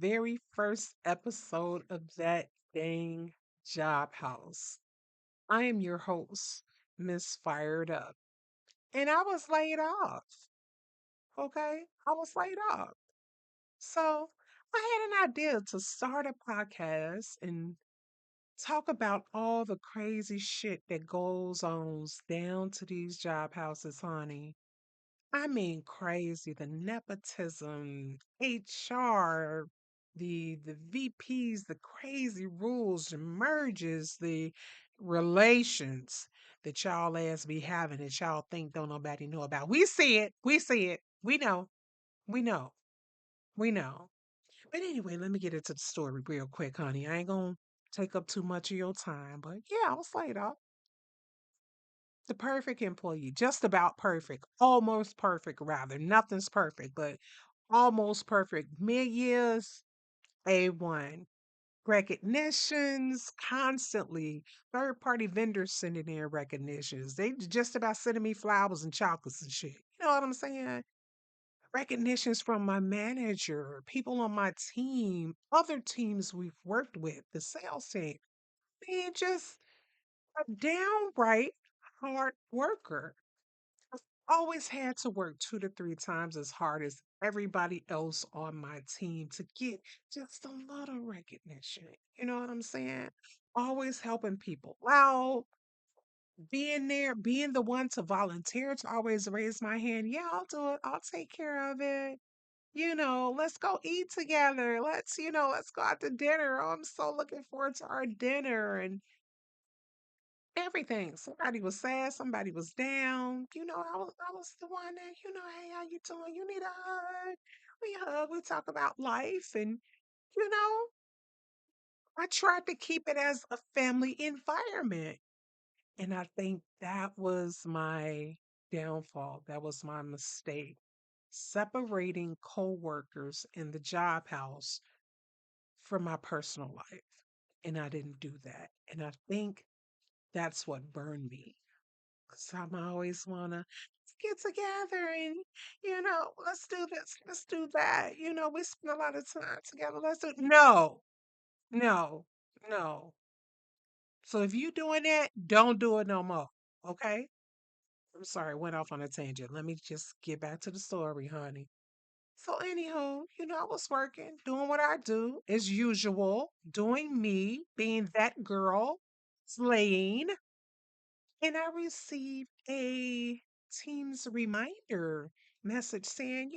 very first episode of that Dang Job House. I am your host, Miss Fired Up. And I was laid off. Okay. I was laid off. So I had an idea to start a podcast and talk about all the crazy shit that goes on down to these job houses, honey. I mean, crazy. The nepotism, HR, the VPs, the crazy rules, the merges, the relations that y'all ass be having that y'all think don't nobody know about. We see it. We see it. We know. We know. We know. But anyway, let me get into the story real quick, honey. I ain't gonna take up too much of your time, but yeah, I was laid off. The perfect employee, just about perfect, almost perfect, rather. Nothing's perfect, but almost perfect. Mid years, A1. Recognitions constantly. Third party vendors sending in recognitions. They just about sending me flowers and chocolates and shit. You know what I'm saying? Recognitions from my manager, people on my team, other teams we've worked with, the sales team. Being just a downright hard worker. Always had to work 2 to 3 times as hard as everybody else on my team to get just a little recognition. You know what I'm saying? Always helping people out, being there, being the one to volunteer to always raise my hand. Yeah, I'll do it. I'll take care of it. Let's go eat together. Let's go out to dinner. Oh, I'm so looking forward to our dinner. And everything. Somebody was sad, somebody was down. I was the one that, hey, how you doing? You need a hug. We hug, we talk about life. And, you know, I tried to keep it as a family environment. And I think that was my downfall. That was my mistake. Separating coworkers in the job house from my personal life. And I didn't do that. And I think that's what burned me. Some always wanna get together and let's do this, let's do that. We spend a lot of time together. Let's do no, no. So if you doing that, don't do it no more. Okay? I'm sorry, went off on a tangent. Let me just get back to the story, honey. So anywho, I was working, doing what I do as usual, doing me, being that girl, slaying. And I received a Teams reminder message saying,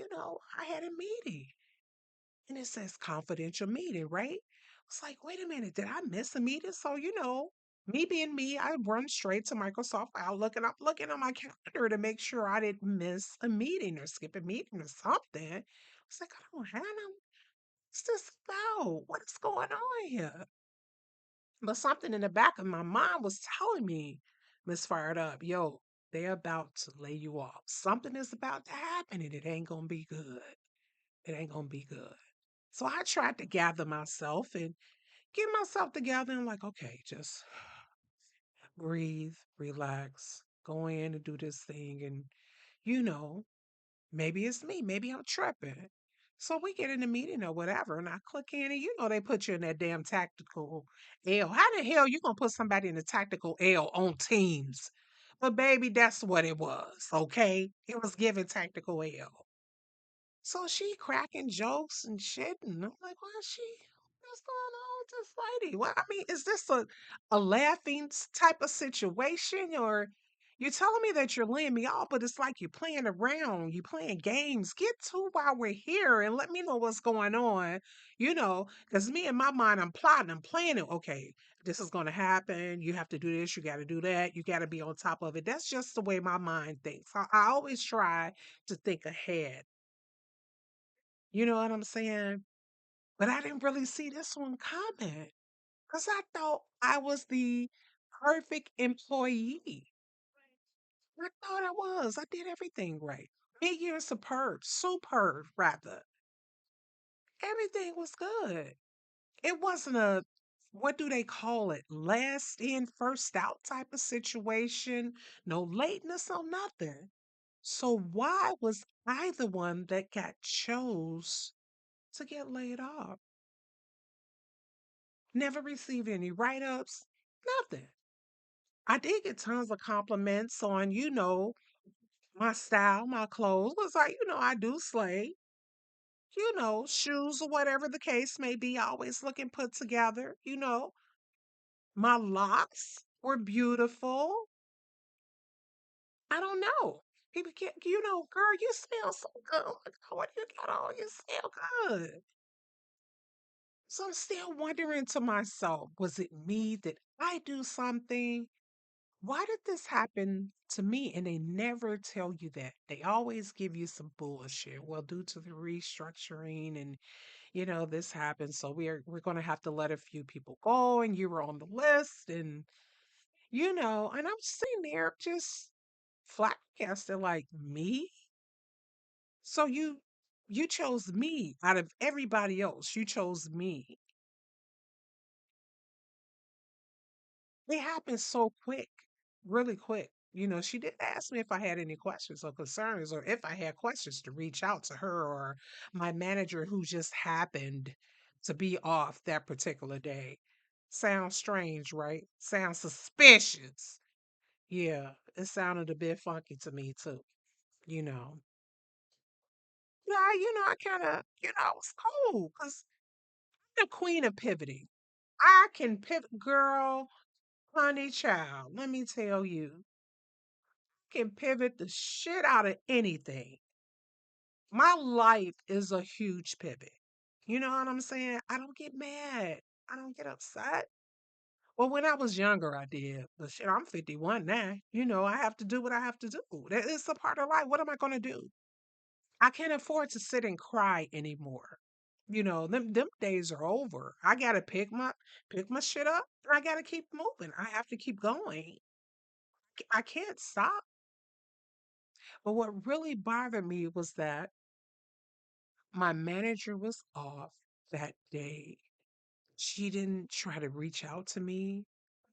I had a meeting. And it says confidential meeting, right? It's like, wait a minute, did I miss a meeting? So, me being me, I run straight to Microsoft Outlook and I'm looking on my calendar to make sure I didn't miss a meeting or skip a meeting or something. It's like, I don't have no, what's this about? What is going on here? But something in the back of my mind was telling me, Miss Fired Up, yo, they're about to lay you off. Something is about to happen and it ain't gonna be good. It ain't gonna be good. So I tried to gather myself and get myself together and like, okay, just breathe, relax, go in and do this thing. And you know, maybe it's me. Maybe I'm tripping. So we get in the meeting or whatever, and I click in, and they put you in that damn tactical L. How the hell you gonna put somebody in a tactical L on Teams? But baby, that's what it was. Okay, it was given tactical L. So she cracking jokes and shit, and I'm like, why is she? What's going on with this lady? What I mean, is this a laughing type of situation, or you're telling me that you're laying me off, but it's like you're playing around, you playing games. Get to while we're here and let me know what's going on, because me in my mind, I'm plotting, I'm planning. Okay, this is going to happen. You have to do this, you got to do that, you got to be on top of it. That's just the way my mind thinks. I always try to think ahead. You know what I'm saying? But I didn't really see this one coming because I thought I was the perfect employee. I thought I was. I did everything right. Mid-year superb, superb rather. Everything was good. It wasn't a, what do they call it? Last in, first out type of situation. No lateness, no nothing. So why was I the one that got chose to get laid off? Never received any write ups, nothing. I did get tons of compliments on, my style, my clothes. Was like, I do slay, shoes or whatever the case may be, always looking put together. My locks were beautiful. I don't know. People get, girl, you smell so good. Like, what you got on? You smell good. So I'm still wondering to myself, was it me? Did I do something? Why did this happen to me? And they never tell you that. They always give you some bullshit. Well, due to the restructuring and this happened, so we're gonna have to let a few people go, and you were on the list, and and I'm sitting there just flabbergasted, like, me? So you chose me out of everybody else. You chose me. It happened so quick, really quick. She did ask me if I had any questions or concerns, or if I had questions to reach out to her or my manager who just happened to be off that particular day. Sounds strange, right? Sounds suspicious. Yeah, it sounded a bit funky to me too, you know. Yeah, I kind of, I was cool because I'm the queen of pivoting. I can pivot, girl, honey child. Let me tell you, can pivot the shit out of anything. My life is a huge pivot. You know what I'm saying? I don't get mad. I don't get upset. Well, when I was younger, I did. But shit, I'm 51 now. I have to do what I have to do. That is a part of life. What am I going to do? I can't afford to sit and cry anymore. Them days are over. I gotta pick my shit up, and I gotta keep moving. I have to keep going. I can't stop. But what really bothered me was that my manager was off that day. She didn't try to reach out to me,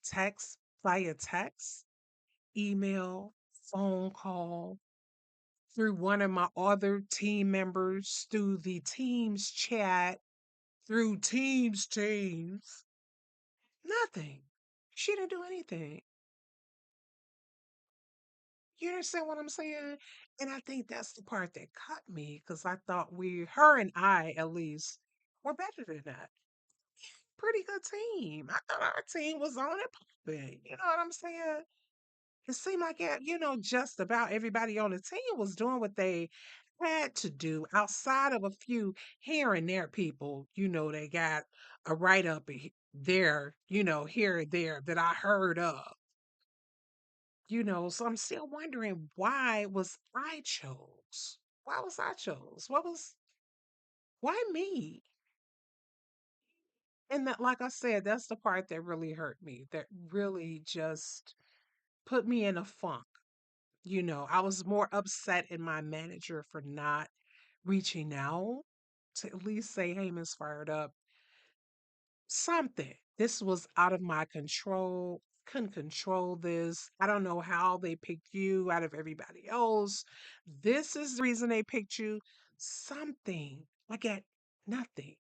text via text, email, phone call, through one of my other team members, through the Teams chat, through Teams. Nothing. She didn't do anything. You understand what I'm saying? And I think that's the part that cut me because I thought her and I at least, were better than that. Pretty good team. I thought our team was on it popping. You know what I'm saying? It seemed like just about everybody on the team was doing what they had to do outside of a few here and there people, they got a write up there, here and there that I heard of. So I'm still wondering, why was I chose? Why was I chose? Why me? And that, like I said, that's the part that really hurt me, that really just put me in a funk. I was more upset in my manager for not reaching out to at least say, hey, Miss Fired Up, something. This was out of my control. Couldn't control this. I don't know how they picked you out of everybody else. This is the reason they picked you. Something. I got nothing.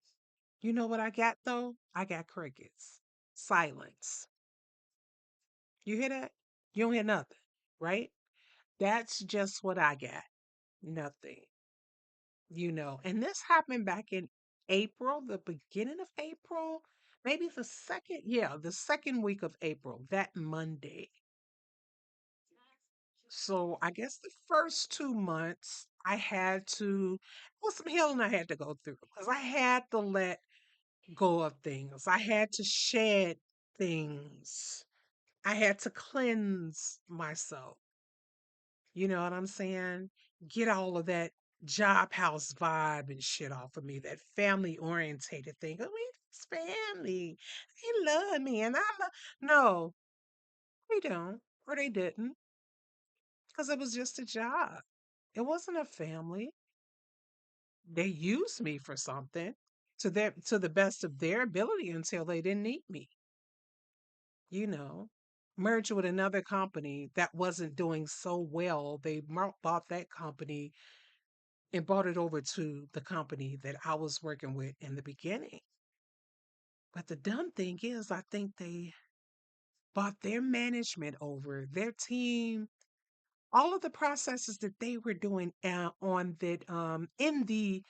You know what I got though? I got crickets. Silence. You hear that? You don't hear nothing, right? That's just what I got. Nothing. And this happened back in April, the beginning of April, maybe the second week of April, that Monday. So I guess the first 2 months I had to, well, some healing I had to go through because I had to let go of things. I had to shed things. I had to cleanse myself. You know what I'm saying? Get all of that job house vibe and shit off of me, that family orientated thing. I mean, it's family. They love me and I love. No, they don't. Or they didn't. Because it was just a job. It wasn't a family. They used me for something to the best of their ability until they didn't need me. You know. Merged with another company that wasn't doing so well. They bought that company and brought it over to the company that I was working with in the beginning. But the dumb thing is, I think they bought their management over, their team, all of the processes that they were doing on that in the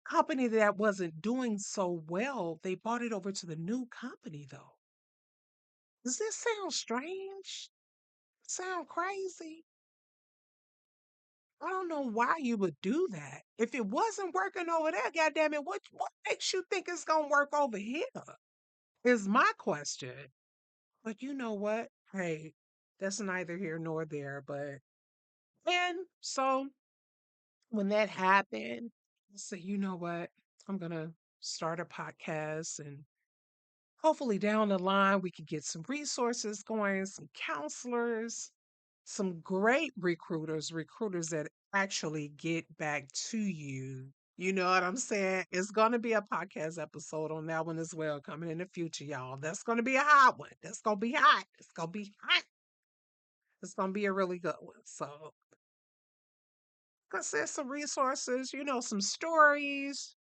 company that wasn't doing so well, they bought it over to the new company though. Does this sound strange? Sound crazy? I don't know why you would do that. If it wasn't working over there, goddamn it, what makes you think it's gonna work over here? Is my question. But you know what? Hey, that's neither here nor there. But and so when that happened, I said, you know what? I'm gonna start a podcast and hopefully down the line we can get some resources going, some counselors, some great recruiters that actually get back to you. You know what I'm saying? It's going to be a podcast episode on that one as well coming in the future, y'all. That's going to be a hot one. That's going to be hot. It's going to be hot. It's going to be a really good one. So, consider some resources, some stories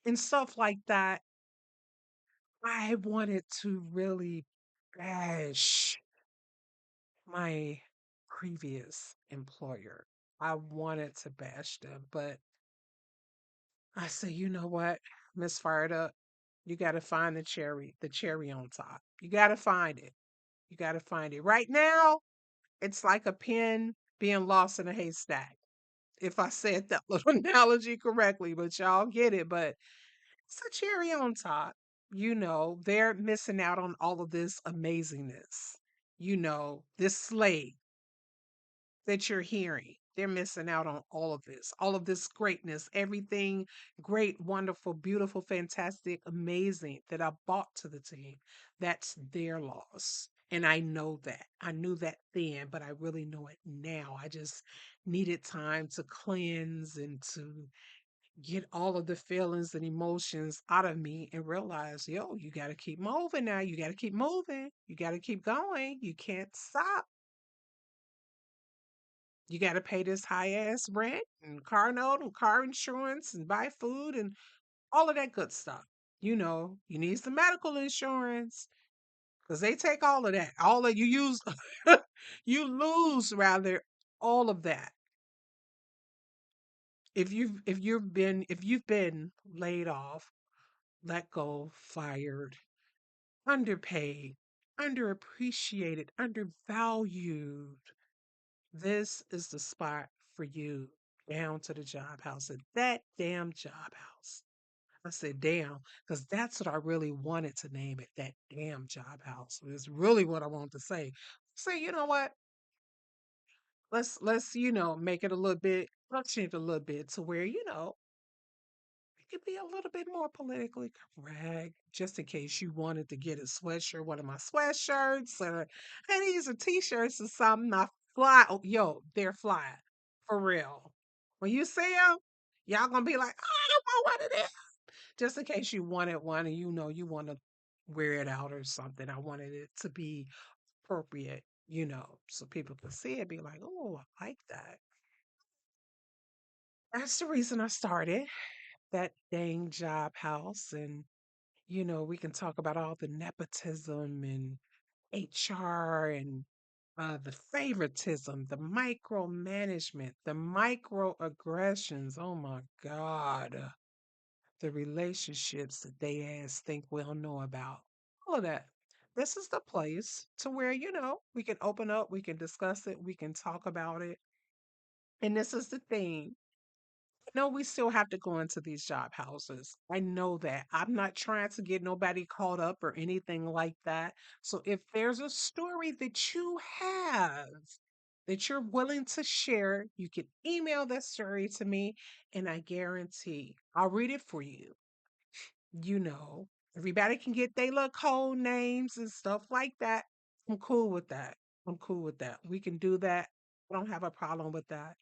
and stuff like that. I wanted to really bash my previous employer. I wanted to bash them, but I say, you know what, Miss Fired Up, you got to find the cherry on top. You got to find it. You got to find it. Right now, it's like a pin being lost in a haystack. If I said that little analogy correctly, but y'all get it. But it's a cherry on top. They're missing out on all of this amazingness. This slate that you're hearing. They're missing out on all of this greatness, everything great, wonderful, beautiful, fantastic, amazing that I brought to the team. That's their loss. And I know that. I knew that then, but I really know it now. I just needed time to cleanse and to get all of the feelings and emotions out of me and realize, yo, you got to keep moving now. You got to keep moving. You got to keep going. You can't stop. You got to pay this high ass rent and car note and car insurance and buy food and all of that good stuff. You need some medical insurance because they take all of that. All that you use, you lose rather all of that. If you've been laid off, let go, fired, underpaid, underappreciated, undervalued, this is the spot for you down to the job house at that damn job house. I said, damn, because that's what I really wanted to name it, that damn job house. It's really what I wanted to say. Say, you know what? Let's make it a little bit, let's change it a little bit to where, it could be a little bit more politically correct, just in case you wanted to get a sweatshirt, one of my sweatshirts, or hoodies or t-shirts or something. I fly. Oh, yo, they're fly. For real. When you see them, y'all gonna be like, oh, I want one of them. Just in case you wanted one and you want to wear it out or something. I wanted it to be appropriate, so people can see it, be like, oh, I like that. That's the reason I started that dang job house. And, we can talk about all the nepotism and HR and the favoritism, the micromanagement, the microaggressions. Oh my God. The relationships that they ass think we'll know about. All of that. This is the place to where, we can open up, we can discuss it, we can talk about it. And this is the thing. No, we still have to go into these job houses. I know that. I'm not trying to get nobody caught up or anything like that. So if there's a story that you have that you're willing to share, you can email that story to me and I guarantee I'll read it for you. you know, Everybody can get their little code names and stuff like that. I'm cool with that. I'm cool with that. We can do that. I don't have a problem with that.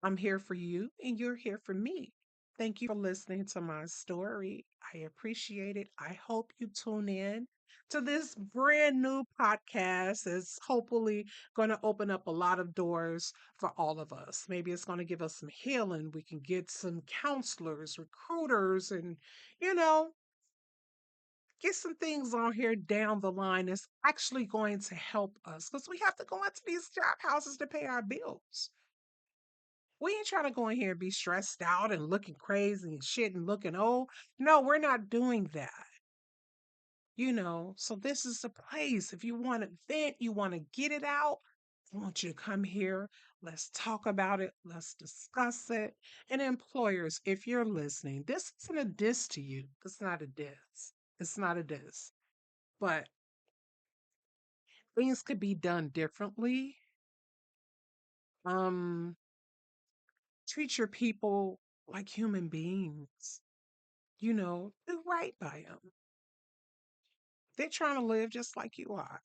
I'm here for you and you're here for me. Thank you for listening to my story. I appreciate it. I hope you tune in to this brand new podcast. It's hopefully going to open up a lot of doors for all of us. Maybe it's going to give us some healing. We can get some counselors, recruiters, and, you know, get some things on here down the line that's actually going to help us because we have to go into these job houses to pay our bills. We ain't trying to go in here and be stressed out and looking crazy and shit and looking old. No, we're not doing that. So this is the place. If you want to vent, you want to get it out, I want you to come here. Let's talk about it. Let's discuss it. And employers, if you're listening, this isn't a diss to you. It's not a diss. It's not a diss. But things could be done differently. Um, treat your people like human beings. Do right by them. They're trying to live just like you are.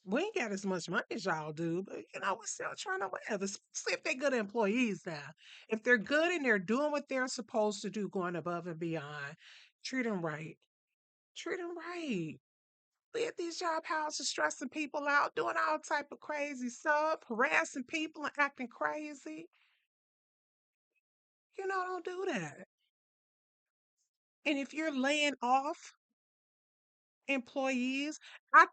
We ain't got as much money as y'all do, but we're still trying to live, especially if they're good employees now. If they're good and they're doing what they're supposed to do, going above and beyond, treat them right. Treat them right. We at these job houses stressing people out, doing all type of crazy stuff, harassing people and acting crazy. Don't do that. And if you're laying off employees, I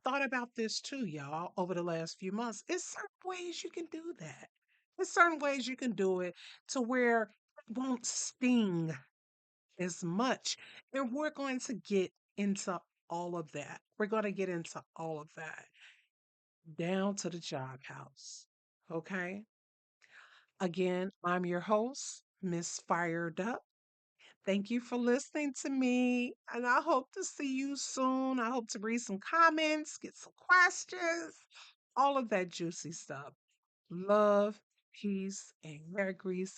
thought about this too, y'all, over the last few months. It's certain ways you can do that. There's certain ways you can do it to where it won't sting as much. And we're going to get into all of that. We're going to get into all of that down to the job house. Okay. Again, I'm your host, Miss Fired Up. Thank you for listening to me, and I hope to see you soon. I hope to read some comments, get some questions, all of that juicy stuff. Love, peace, and hair grease